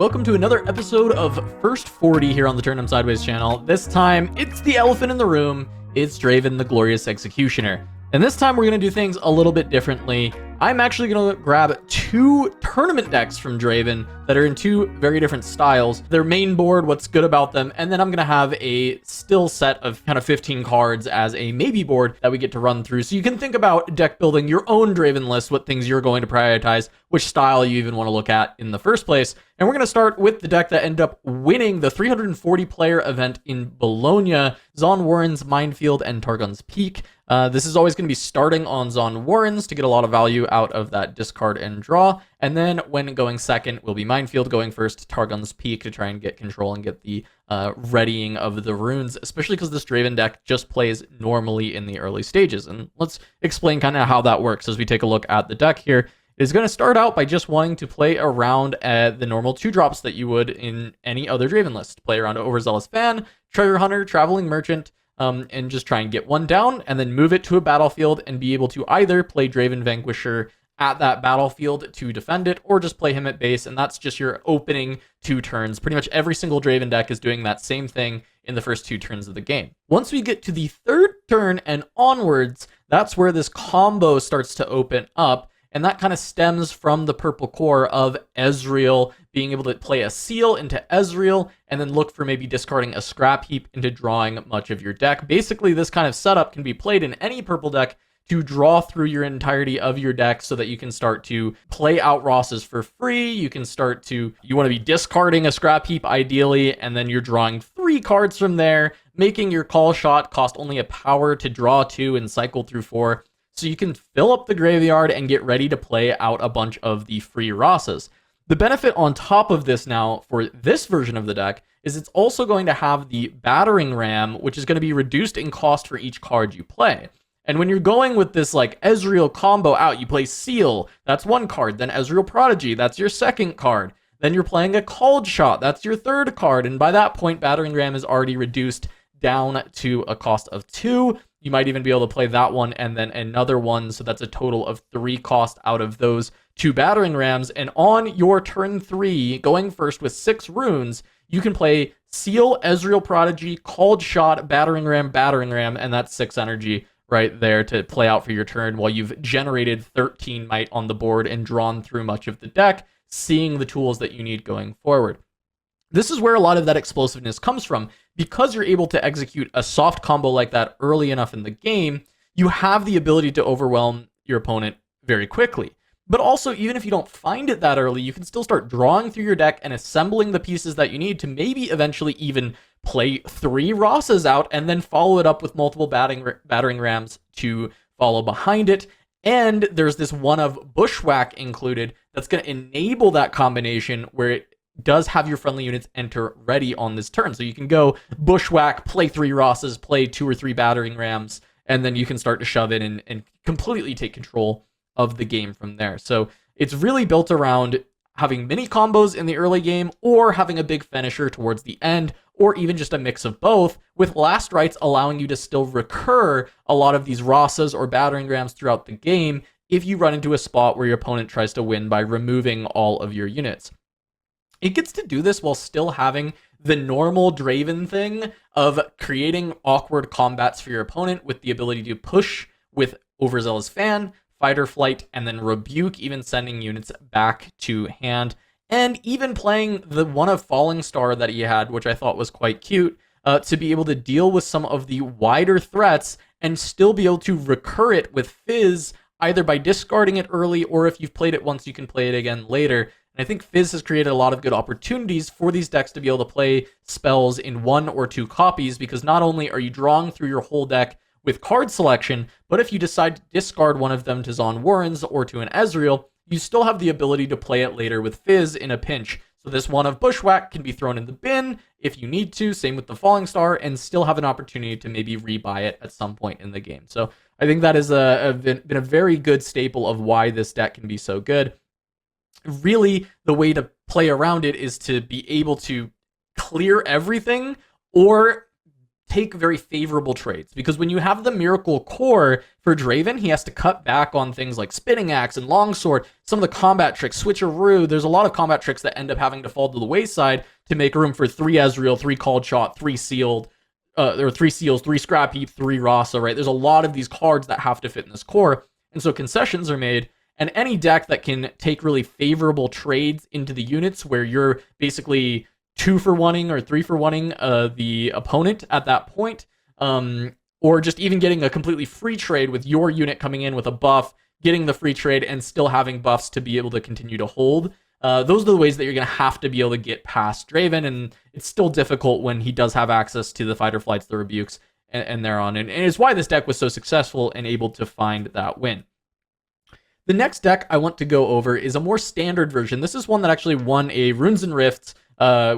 Welcome to another episode of First 40 here on the Turn 'em Sideways channel. This time, it's the elephant in the room. It's Draven, the Glorious Executioner. And this time, we're going to do things a little bit differently. I'm actually going to grab two tournament decks from Draven that are in two very different styles. Their main board, what's good about them, and then I'm going to have a still set of kind of 15 cards as a maybe board that we get to run through. So you can think about deck building your own Draven list, what things you're going to prioritize, which style you even want to look at in the first place. And we're going to start with the deck that ended up winning the 340 player event in Bologna, Zon Warren's Minefield and Targon's Peak. This is always going to be starting on Zon Warren's to get a lot of value out of that discard and draw. And then when going second will be Minefield, going first Targon's Peak to try and get control and get the readying of the runes, especially because this Draven deck just plays normally in the early stages. And let's explain kind of how that works as we take a look at the deck here. Is going to start out by just wanting to play around at the normal 2-drops that you would in any other Draven list. Play around Overzealous Fan, Treasure Hunter, Traveling Merchant, and just try and get one down, and then move it to a battlefield and be able to either play Draven Vanquisher at that battlefield to defend it, or just play him at base, and that's just your opening 2 turns. Pretty much every single Draven deck is doing that same thing in the first 2 turns of the game. Once we get to the 3rd turn and onwards, that's where this combo starts to open up. And that kind of stems from the purple core of Ezreal being able to play a seal into Ezreal and then look for maybe discarding a scrap heap into drawing much of your deck. Basically, this kind of setup can be played in any purple deck to draw through your entirety of your deck so that you can start to play out Rosses for free. You can start to, you want to be discarding a scrap heap ideally, and then you're drawing 3 cards from there, making your call shot cost only a power to draw 2 and cycle through 4. So you can fill up the graveyard and get ready to play out a bunch of the free Rosses. The benefit on top of this now for this version of the deck is it's also going to have the Battering Ram, which is going to be reduced in cost for each card you play. And when you're going with this like Ezreal combo out, you play Seal, that's 1 card, then Ezreal Prodigy, that's your 2nd card. Then you're playing a Called Shot, that's your 3rd card, and by that point, Battering Ram is already reduced down to a cost of 2. You might even be able to play that one and then another one, so that's a total of 3 cost out of those 2 Battering Rams. And on your turn 3, going first with 6 runes, you can play Seal, Ezreal Prodigy, Called Shot, Battering Ram, and that's 6 energy right there to play out for your turn while you've generated 13 might on the board and drawn through much of the deck, seeing the tools that you need going forward. This is where a lot of that explosiveness comes from. Because you're able to execute a soft combo like that early enough in the game, you have the ability to overwhelm your opponent very quickly. But also, even if you don't find it that early, you can still start drawing through your deck and assembling the pieces that you need to maybe eventually even play 3 Rosses out and then follow it up with multiple Battering Rams to follow behind it. And there's this one of Bushwhack included that's going to enable that combination where it does have your friendly units enter ready on this turn. So you can go Bushwhack, play 3 Rosses, play 2 or 3 Battering Rams, and then you can start to shove in and completely take control of the game from there. So it's really built around having mini combos in the early game or having a big finisher towards the end, or even just a mix of both, with Last Rites allowing you to still recur a lot of these Rosses or Battering Rams throughout the game if you run into a spot where your opponent tries to win by removing all of your units. It gets to do this while still having the normal Draven thing of creating awkward combats for your opponent with the ability to push with Overzealous Fan, Fight or Flight, and then Rebuke, even sending units back to hand, and even playing the one of Falling Star that he had, which I thought was quite cute, to be able to deal with some of the wider threats and still be able to recur it with Fizz, either by discarding it early, or if you've played it once, you can play it again later. And I think Fizz has created a lot of good opportunities for these decks to be able to play spells in 1 or 2 copies, because not only are you drawing through your whole deck with card selection, but if you decide to discard one of them to Zon Warren's or to an Ezreal, you still have the ability to play it later with Fizz in a pinch. So this one of Bushwhack can be thrown in the bin if you need to, same with the Falling Star, and still have an opportunity to maybe rebuy it at some point in the game. So I think that has been a very good staple of why this deck can be so good. Really, the way to play around it is to be able to clear everything or take very favorable trades, because when you have the Miracle Core for Draven, he has to cut back on things like Spinning Axe and Longsword, some of the combat tricks, Switcheroo. There's a lot of combat tricks that end up having to fall to the wayside to make room for 3 Ezreal, 3 Called Shot, 3 Sealed, or 3 Seals, 3 Scrap Heap, 3 Rasa, right? There's a lot of these cards that have to fit in this core, and so concessions are made, and any deck that can take really favorable trades into the units where you're basically 2 for 1ing or 3 for 1ing the opponent at that point, or just even getting a completely free trade with your unit coming in with a buff, getting the free trade, and still having buffs to be able to continue to hold. Those are the ways that you're going to have to be able to get past Draven, and it's still difficult when he does have access to the Fight or Flights, the Rebukes, and thereon. And it's why this deck was so successful and able to find that win. The next deck I want to go over is a more standard version. This is one that actually won a Runes and Rifts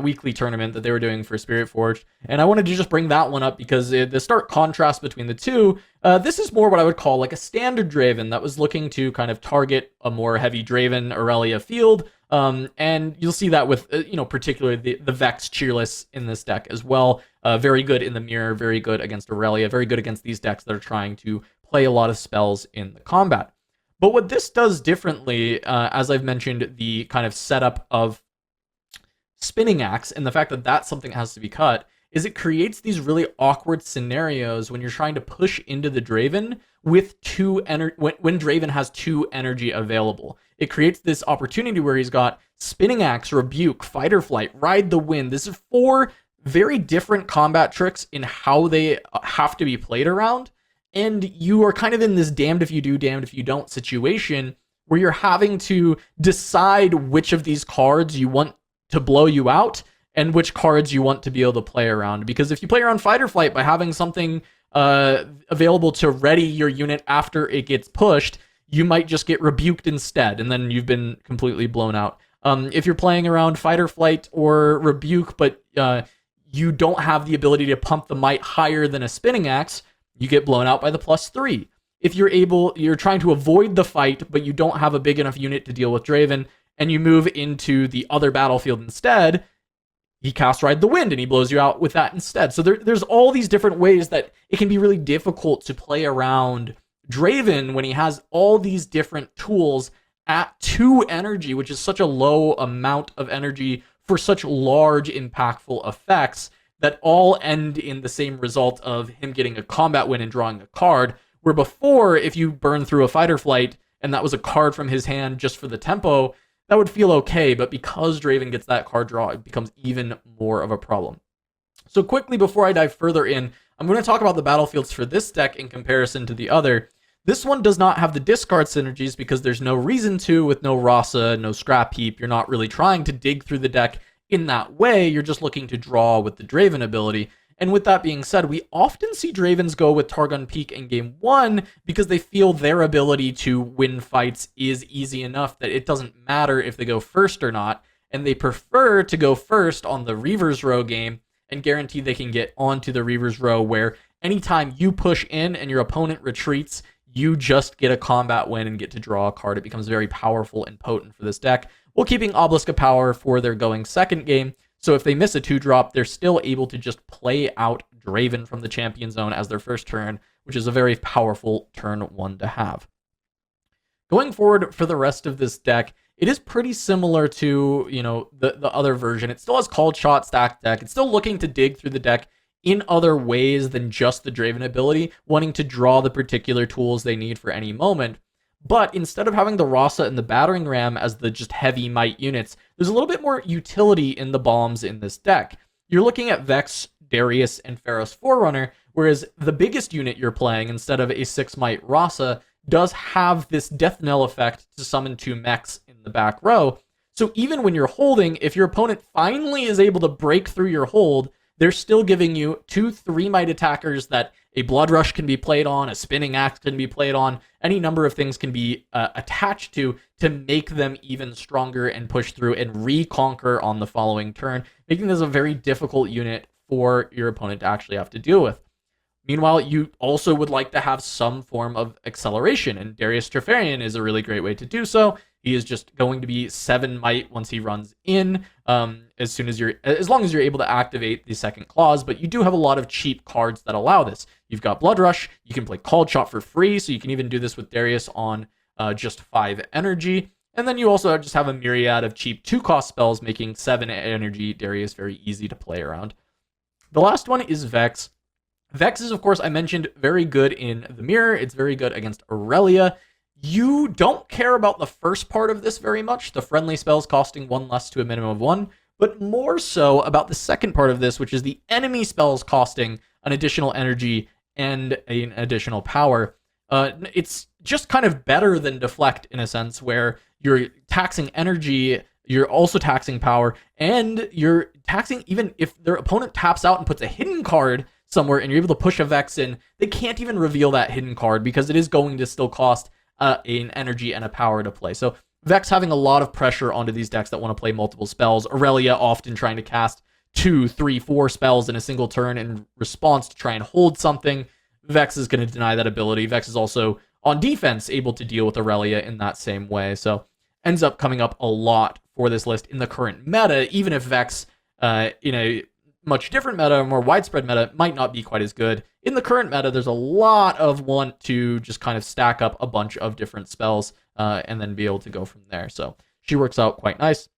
weekly tournament that they were doing for Spirit Forge, and I wanted to just bring that one up because the stark contrast between the two, this is more what I would call like a standard Draven that was looking to kind of target a more heavy Draven Aurelia field, and you'll see that with particularly the Vex Cheerless in this deck as well. Very good in the mirror, very good against Aurelia, very good against these decks that are trying to play a lot of spells in the combat. But what this does differently, as I've mentioned, the kind of setup of Spinning Axe and the fact that that's something that has to be cut, is it creates these really awkward scenarios when you're trying to push into the Draven with when Draven has 2 energy available. It creates this opportunity where he's got Spinning Axe, Rebuke, Fight or Flight, Ride the Wind. This is 4 very different combat tricks in how they have to be played around. And you are kind of in this damned if you do, damned if you don't situation where you're having to decide which of these cards you want to blow you out and which cards you want to be able to play around. Because if you play around Fight or Flight by having something available to ready your unit after it gets pushed, you might just get rebuked instead, and then you've been completely blown out. If you're playing around Fight or Flight or Rebuke, but you don't have the ability to pump the might higher than a Spinning Axe, you get blown out by the +3. If you're trying to avoid the fight, but you don't have a big enough unit to deal with Draven, and you move into the other battlefield instead, he casts Ride the Wind, and he blows you out with that instead. So there's all these different ways that it can be really difficult to play around Draven when he has all these different tools at 2 energy, which is such a low amount of energy for such large, impactful effects that all end in the same result of him getting a combat win and drawing a card, where before, if you burn through a Fight or Flight and that was a card from his hand just for the tempo, that would feel okay, but because Draven gets that card draw, it becomes even more of a problem. So quickly, before I dive further in, I'm going to talk about the battlefields for this deck in comparison to the other. This one does not have the discard synergies because there's no reason to, with no Rasa, no Scrap Heap. You're not really trying to dig through the deck in that way. You're just looking to draw with the Draven ability. And with that being said, we often see Dravens go with Targon Peak in game 1 because they feel their ability to win fights is easy enough that it doesn't matter if they go first or not, and they prefer to go first on the Reaver's Row game and guarantee they can get onto the Reaver's Row, where anytime you push in and your opponent retreats, you just get a combat win and get to draw a card. It becomes very powerful and potent for this deck, while keeping Obelisk of Power for their going second game. So if they miss a 2-drop, they're still able to just play out Draven from the champion zone as their first turn, which is a very powerful turn 1 to have. Going forward for the rest of this deck, it is pretty similar to, the other version. It still has Called Shot stacked deck. It's still looking to dig through the deck in other ways than just the Draven ability, wanting to draw the particular tools they need for any moment. But instead of having the Rasa and the Battering Ram as the just heavy might units, there's a little bit more utility in the bombs in this deck. You're looking at Vex, Darius, and Pharaoh's Forerunner, whereas the biggest unit you're playing, instead of a 6 might Rasa, does have this Death Knell effect to summon 2 mechs in the back row. So even when you're holding, if your opponent finally is able to break through your hold, they're still giving you 2 3 might attackers that a Blood Rush can be played on, a Spinning Axe can be played on, any number of things can be attached to make them even stronger and push through and reconquer on the following turn, making this a very difficult unit for your opponent to actually have to deal with. Meanwhile, you also would like to have some form of acceleration, and Darius Trifarian is a really great way to do so. He is just going to be 7 might once he runs in, as long as you're able to activate the second clause. But you do have a lot of cheap cards that allow this. You've got Blood Rush. You can play Called Shot for free, so you can even do this with Darius on just 5 energy. And then you also just have a myriad of cheap 2-cost spells, making 7 energy Darius very easy to play around. The last one is Vex. Vex is, of course, I mentioned, very good in the mirror. It's very good against Aurelia. You don't care about the first part of this very much, the friendly spells costing 1 less to a minimum of 1, but more so about the second part of this, which is the enemy spells costing an additional energy and an additional power. It's just kind of better than Deflect in a sense, where you're taxing energy, you're also taxing power, and you're taxing even if their opponent taps out and puts a hidden card somewhere and you're able to push a Vex in, they can't even reveal that hidden card because it is going to still cost an energy and a power to play. So Vex having a lot of pressure onto these decks that want to play multiple spells. Aurelia often trying to cast 2, 3, 4 spells in a single turn in response to try and hold something. Vex is going to deny that ability. Vex is also on defense able to deal with Aurelia in that same way. So ends up coming up a lot for this list in the current meta, even if Vex in a much different meta, a more widespread meta, might not be quite as good. In the current meta, there's a lot of want to just kind of stack up a bunch of different spells and then be able to go from there. So she works out quite nice.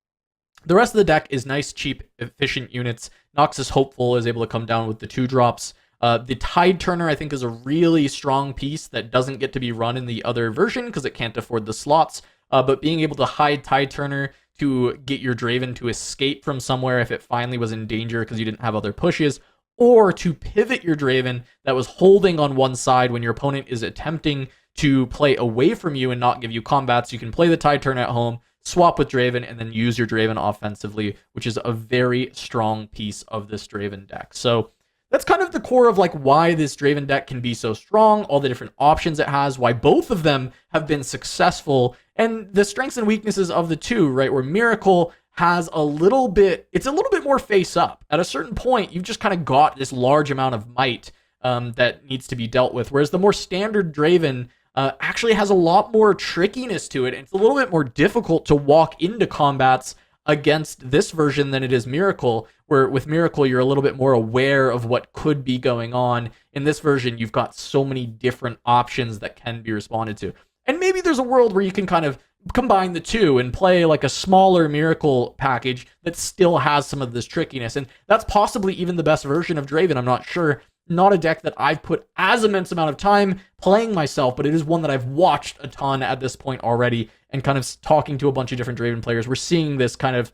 The rest of the deck is nice, cheap, efficient units. Noxus Hopeful is able to come down with the 2-drops. The Tide Turner, I think, is a really strong piece that doesn't get to be run in the other version because it can't afford the slots. But being able to hide Tide Turner to get your Draven to escape from somewhere if it finally was in danger because you didn't have other pushes, or to pivot your Draven that was holding on one side when your opponent is attempting to play away from you and not give you combat. So you can play the Tide Turner at home, swap with Draven, and then use your Draven offensively, which is a very strong piece of this Draven deck. So that's kind of the core of like why this Draven deck can be so strong, all the different options it has, why both of them have been successful, and the strengths and weaknesses of the two, right? Where Miracle has it's a little bit more face up. At a certain point, you've just kind of got this large amount of might that needs to be dealt with, whereas the more standard Draven actually has a lot more trickiness to it. It's a little bit more difficult to walk into combats against this version than it is Miracle, where with Miracle, you're a little bit more aware of what could be going on. In this version, you've got so many different options that can be responded to. And maybe there's a world where you can kind of combine the two and play like a smaller Miracle package that still has some of this trickiness. And that's possibly even the best version of Draven. I'm not sure. Not a deck that I've put as immense amount of time playing myself, but it is one that I've watched a ton at this point already, and kind of talking to a bunch of different Draven players. We're seeing this kind of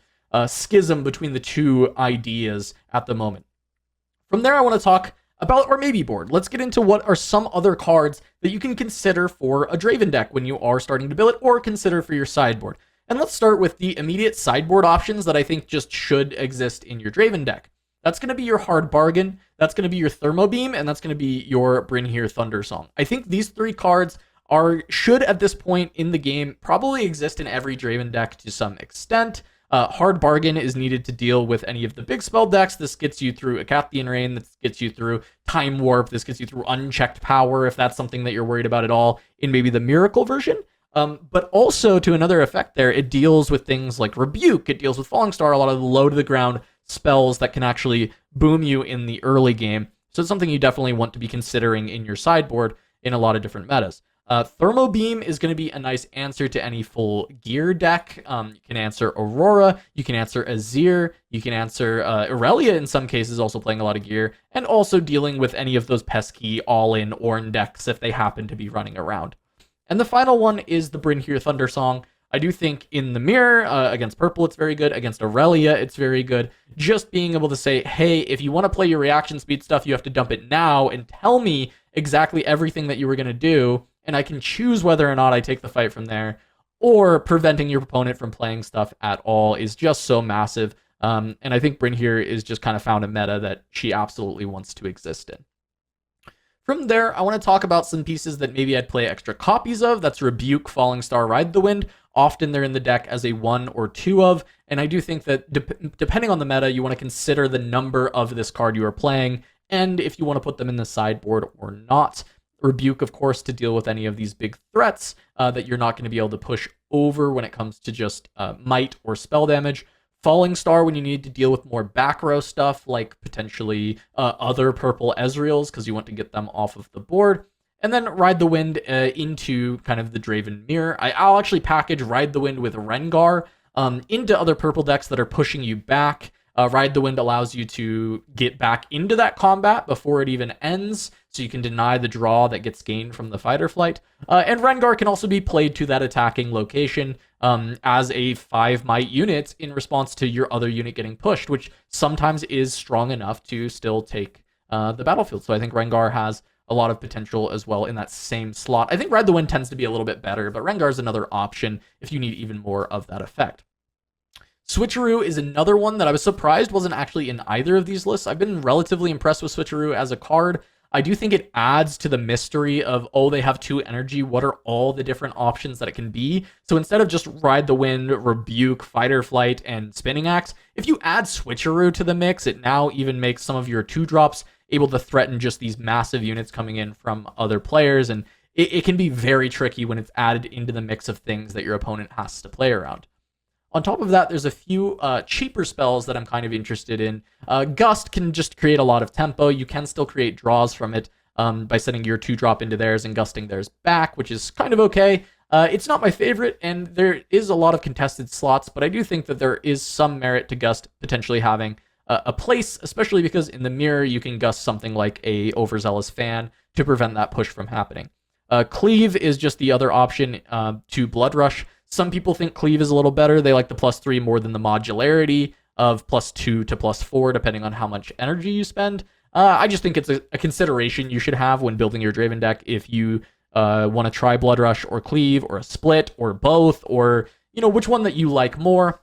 schism between the two ideas at the moment. From there, I want to talk about our maybe board. Let's get into what are some other cards that you can consider for a Draven deck when you are starting to build it, or consider for your sideboard. And let's start with the immediate sideboard options that I think just should exist in your Draven deck. That's going to be your Hard Bargain, that's going to be your Thermo Beam, and that's going to be your Brynhir Thundersong. I think these 3 cards should at this point in the game probably exist in every Draven deck to some extent. Hard Bargain is needed to deal with any of the big spell decks. This gets you through Acathian Rain, this gets you through Time Warp, this gets you through Unchecked Power, if that's something that you're worried about at all in maybe the Miracle version. But also, to another effect there, it deals with things like Rebuke, it deals with Falling Star, a lot of the low-to-the-ground spells that can actually boom you in the early game. So it's something you definitely want to be considering in your sideboard in a lot of different metas. Thermo Beam is going to be a nice answer to any full gear deck. You can answer Aurora, you can answer Azir, you can answer Aurelia in some cases, also playing a lot of gear, and also dealing with any of those pesky all-in Ornn decks if they happen to be running around. And the final one is the Brynhir Thundersong. I do think in the mirror, against purple, it's very good. Against Aurelia, it's very good. Just being able to say, hey, if you want to play your reaction speed stuff, you have to dump it now and tell me exactly everything that you were going to do, and I can choose whether or not I take the fight from there, or preventing your opponent from playing stuff at all is just so massive. And I think Brynhir is just kind of found a meta that she absolutely wants to exist in. From there, I want to talk about some pieces that maybe I'd play extra copies of. That's Rebuke, Falling Star, Ride the Wind. Often they're in the deck as a 1 or 2 of, and I do think that depending on the meta, you want to consider the number of this card you are playing, and if you want to put them in the sideboard or not. Rebuke, of course, to deal with any of these big threats that you're not going to be able to push over when it comes to just might or spell damage. Falling Star when you need to deal with more back row stuff, like potentially other purple Ezreals, because you want to get them off of the board. And then Ride the Wind into kind of the Draven mirror. I'll actually package Ride the Wind with Rengar into other purple decks that are pushing you back. Ride the Wind allows you to get back into that combat before it even ends, so you can deny the draw that gets gained from the fight or flight. And Rengar can also be played to that attacking location as a 5 might unit in response to your other unit getting pushed, which sometimes is strong enough to still take the battlefield. So I think Rengar has a lot of potential as well in that same slot. I think Ride the Wind tends to be a little bit better, but Rengar is another option if you need even more of that effect. Switcheroo is another one that I was surprised wasn't actually in either of these lists. I've been relatively impressed with Switcheroo as a card. I do think it adds to the mystery of, oh, they have 2 energy. What are all the different options that it can be? So instead of just Ride the Wind, Rebuke, Fight or Flight, and Spinning Axe, if you add Switcheroo to the mix, it now even makes some of your 2-drops able to threaten just these massive units coming in from other players. And it can be very tricky when it's added into the mix of things that your opponent has to play around. On top of that, there's a few cheaper spells that I'm kind of interested in. Gust can just create a lot of tempo. You can still create draws from it by sending your 2-drop into theirs and gusting theirs back, which is kind of okay. It's not my favorite, and there is a lot of contested slots, but I do think that there is some merit to Gust potentially having a place, especially because in the mirror, you can gust something like a Overzealous Fan to prevent that push from happening. Cleave is just the other option to Blood Rush. Some people think Cleave is a little better. They like the +3 more than the modularity of +2 to +4, depending on how much energy you spend. I just think it's a consideration you should have when building your Draven deck if you want to try Blood Rush or Cleave or a split or both, or which one that you like more.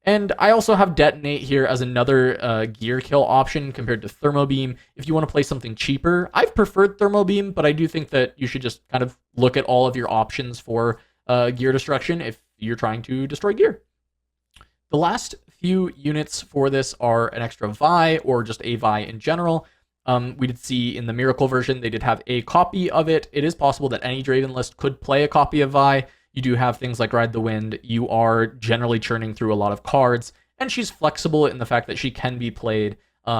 And I also have Detonate here as another gear kill option compared to Thermo Beam. If you want to play something cheaper, I've preferred Thermo Beam, but I do think that you should just kind of look at all of your options for gear destruction if you're trying to destroy gear. The last few units for this are an extra Vi or just a Vi in general. We did see in the Miracle version, they did have a copy of it. It is possible that any Draven list could play a copy of Vi. You do have things like Ride the Wind. You are generally churning through a lot of cards, and she's flexible in the fact that she can be played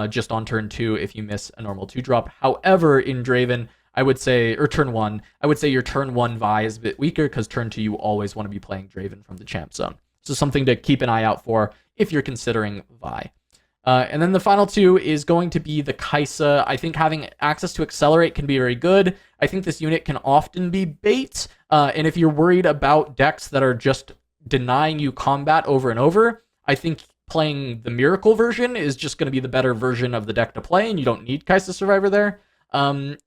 just on turn 2 if you miss a normal 2-drop. However, in Draven, I would say, or turn 1, I would say your turn 1 Vi is a bit weaker because turn 2 you always want to be playing Draven from the champ zone. So something to keep an eye out for if you're considering Vi. And then the final 2 is going to be the Kaisa. I think having access to Accelerate can be very good. I think this unit can often be bait. And if you're worried about decks that are just denying you combat over and over, I think playing the Miracle version is just going to be the better version of the deck to play, and you don't need Kaisa Survivor there. And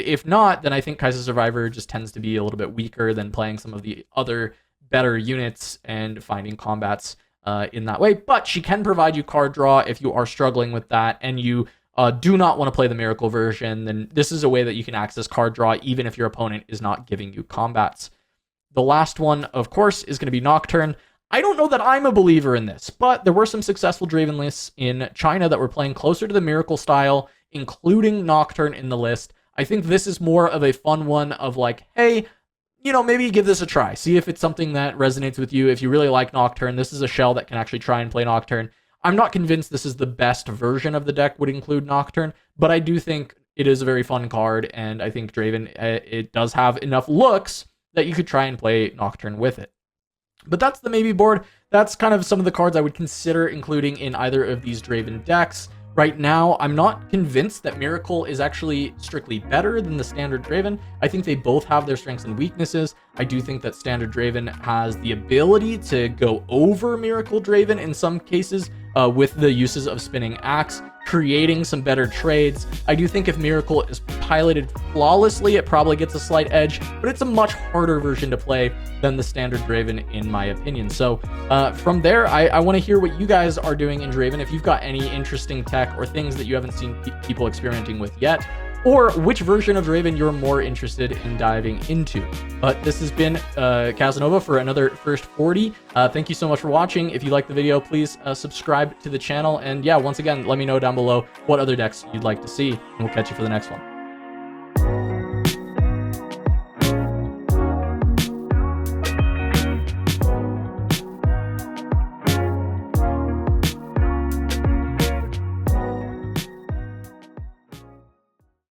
if not, then I think Kaisa Survivor just tends to be a little bit weaker than playing some of the other better units and finding combats in that way. But she can provide you card draw if you are struggling with that and you do not want to play the Miracle version. Then this is a way that you can access card draw even if your opponent is not giving you combats. The last one, of course, is going to be Nocturne. I don't know that I'm a believer in this, but there were some successful Draven lists in China that were playing closer to the Miracle style, including Nocturne in the list. I think this is more of a fun one of like, hey, maybe give this a try. See if it's something that resonates with you. If you really like Nocturne, this is a shell that can actually try and play Nocturne. I'm not convinced this is the best version of the deck would include Nocturne, but I do think it is a very fun card, and I think Draven, it does have enough looks that you could try and play Nocturne with it. But that's the maybe board. That's kind of some of the cards I would consider including in either of these Draven decks. Right now, I'm not convinced that Miracle is actually strictly better than the standard Draven. I think they both have their strengths and weaknesses. I do think that standard Draven has the ability to go over Miracle Draven in some cases with the uses of Spinning Axe, creating some better trades. I do think if Miracle is piloted flawlessly, it probably gets a slight edge, but it's a much harder version to play than the standard Draven, in my opinion. So from there, I want to hear what you guys are doing in Draven. If you've got any interesting tech or things that you haven't seen people experimenting with yet, or which version of Draven you're more interested in diving into. But this has been Casanova for another First 40. Thank you so much for watching. If you liked the video, please subscribe to the channel. And yeah, once again, let me know down below what other decks you'd like to see, and we'll catch you for the next one.